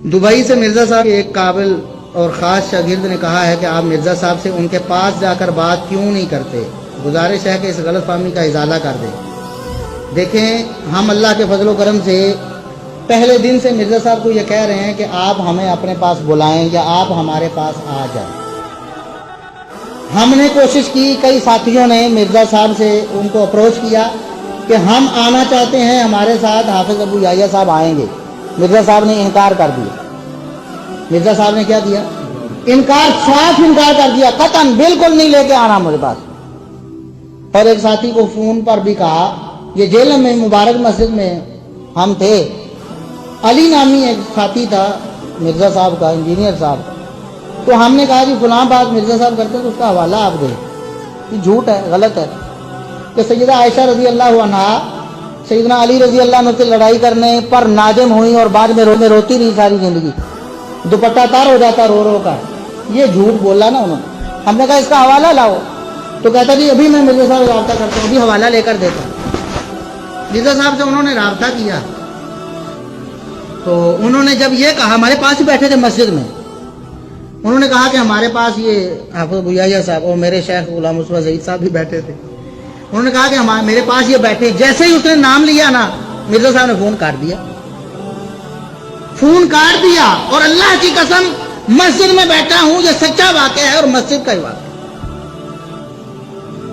Dubai से मिर्जा साहब के एक काबिल और ख़ास शागिर्द ने कहा है कि आप मिर्जा साहब से उनके पास जाकर बात क्यों नहीं करते। गुजारिश है कि इस गलत फहमी का इजाला कर दें। देखें, हम अल्लाह के फजल करम से पहले दिन से मिर्जा साहब को ये कह रहे हैं कि आप हमें अपने पास बुलाएं या आप हमारे पास आ जाएं। हमने कोशिश की, कई साथियों ने मिर्जा साहब से उनको अप्रोच किया कि हम आना चाहते हैं, हमारे साथ हाफिज अबू याह्या साहब आएंगे। मिर्जा साहब ने इनकार कर दिया। मिर्जा साहब ने क्या किया? इनकार, साफ इनकार कर दिया, कतन बिल्कुल नहीं लेके आना मुझे पास। और एक साथी को फोन पर भी कहा, ये जेल में मुबारक मस्जिद में हम थे, अली नामी एक साथी था मिर्जा साहब का, इंजीनियर साहब, तो हमने कहा कि फलां बात मिर्जा साहब करते हैं तो उसका हवाला आप दें, ये झूठ है, गलत है। कि सैयदा आयशा रजी अल्लाह अन्हा सैयदना अली रजी अल्लाह अन्हु से लड़ाई करने पर नाजिम हुई और बाद में रोती रही सारी जिंदगी, दुपट्टा तार हो जाता रो रो का। ये झूठ बोला ना उन्होंने। हमने कहा इसका हवाला लाओ, तो कहता जी अभी मैं मिर्जा साहब से राब्ता करता हूँ, अभी हवाला लेकर देता हूँ। मिर्जा साहब से उन्होंने राब्ता किया तो उन्होंने जब ये कहा, हमारे पास ही बैठे थे मस्जिद में, उन्होंने कहा कि हमारे पास ये हाफिज अबू याह्या साहब और मेरे शेख गुलाम मुस्तफा ज़हीद साहब भी बैठे थे। उन्होंने कहा कि मेरे पास ये बैठे। जैसे ही उसने नाम लिया ना, मिर्जा साहब ने फोन काट दिया, फोन काट दिया। और अल्लाह की कसम, मस्जिद में बैठा हूं, ये सच्चा वाकया है और मस्जिद का ही वाकया।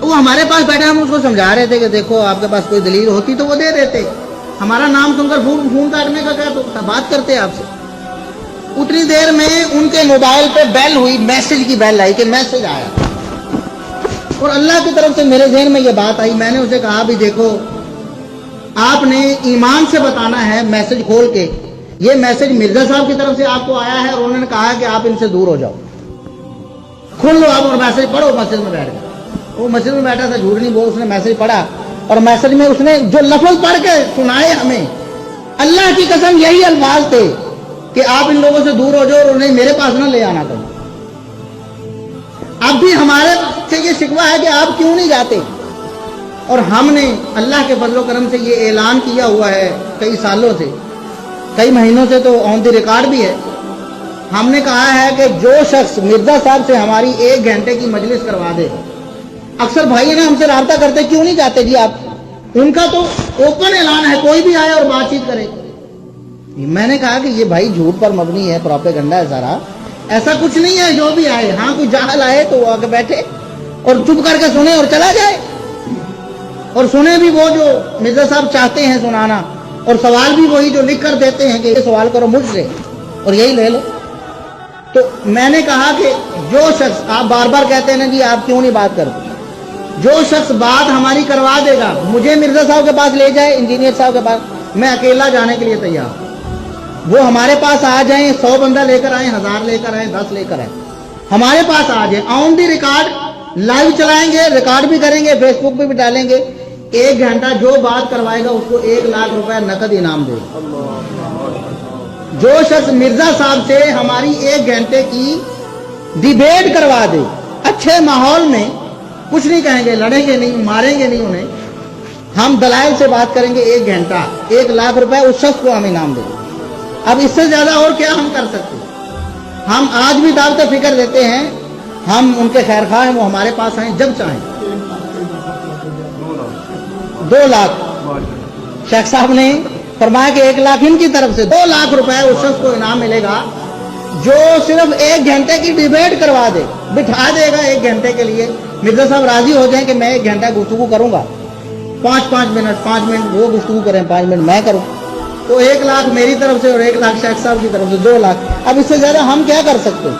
वो हमारे पास बैठा, हम उसको समझा रहे थे कि देखो आपके पास कोई दलील होती तो वो दे देते, हमारा नाम सुनकर फोन काटने का क्या, तो बात करते आपसे। उतनी देर में उनके मोबाइल पे बेल हुई, मैसेज की बेल आई कि मैसेज आया, और अल्लाह की तरफ से मेरे ज़हन में ये बात आई। मैंने उसे कहा भी देखो, आपने ईमान से बताना है, मैसेज खोल के, ये मैसेज मिर्जा साहब की तरफ से आपको आया है और उन्होंने कहा कि आप इनसे दूर हो जाओ। खोल लो आप और मैसेज पढ़ो मस्जिद में बैठ कर। वो मस्जिद में बैठा था, झूठ नहीं बोल, उसने मैसेज पढ़ा और मैसेज में उसने जो लफ्ज पढ़ के सुनाए हमें, अल्लाह की कसम यही अल्फाज थे कि आप इन लोगों से दूर हो जाओ और उन्हें मेरे पास ना ले आना करो। अब भी हमारे से ये शिकवा है कि आप क्यों नहीं जाते। और हमने अल्लाह के फजल करम से ये ऐलान किया हुआ है कई सालों से, कई महीनों से, तो ऑन द रिकॉर्ड भी है। हमने कहा है कि जो शख्स मिर्जा साहब से हमारी 1 घंटे की मजलिस करवा दे, अक्सर भाई ने हमसे राब्ता करते, क्यों नहीं जाते जी आप? उनका तो ओपन ऐलान है, कोई भी आए और बातचीत करे। मैंने कहा कि ये भाई झूठ पर मबनी है, प्रोपेगेंडा है सारा, ऐसा कुछ नहीं है जो भी आए। हाँ, कोई जाहल आए तो वो आके बैठे और चुप करके सुने और चला जाए, और सुने भी वो जो मिर्जा साहब चाहते हैं सुनाना, और सवाल भी वही जो लिख कर देते हैं कि ये सवाल करो मुझसे और यही ले लो। तो मैंने कहा कि जो शख्स, आप बार बार कहते हैं ना जी आप क्यों नहीं बात करते, जो शख्स बात हमारी करवा देगा, मुझे मिर्जा साहब के पास ले जाए, इंजीनियर साहब के पास, मैं अकेला जाने के लिए तैयार हूं। वो हमारे पास आ जाएं, 100 बंदा लेकर आए, 1000 लेकर आए, 10 लेकर आए, हमारे पास आ जाए, ऑन दी रिकॉर्ड लाइव चलाएंगे, रिकॉर्ड भी करेंगे, फेसबुक पे भी डालेंगे। 1 घंटा जो बात करवाएगा उसको 1 लाख रुपए नकद इनाम देगा। जो शख्स मिर्जा साहब से हमारी 1 घंटे की डिबेट करवा दे, अच्छे माहौल में, कुछ नहीं कहेंगे, लड़ेंगे नहीं, मारेंगे नहीं उन्हें, हम दलाइल से बात करेंगे 1 घंटा, 1 लाख रुपए उस शख्स को हम इनाम देंगे। अब इससे ज्यादा और क्या हम कर सकते हैं? हम आज भी दावत फिक्र देते हैं, हम उनके खैर खा हैं, वो हमारे पास आए जब चाहें। 2 लाख शेख साहब ने फरमाया कि 1 लाख इनकी तरफ से, 2 लाख रुपए उस शख्स को इनाम मिलेगा जो सिर्फ 1 घंटे की डिबेट करवा दे, बिठा देगा 1 घंटे के लिए। मिर्जा साहब राजी हो जाए कि मैं 1 घंटा गुफ्तगू करूंगा, 5 मिनट वो गुफ्तगू करें, 5 मिनट मैं करूं, तो 1 लाख मेरी तरफ से और 1 लाख शेख साहब की तरफ से 2 लाख। अब इससे ज्यादा हम क्या कर सकते हैं?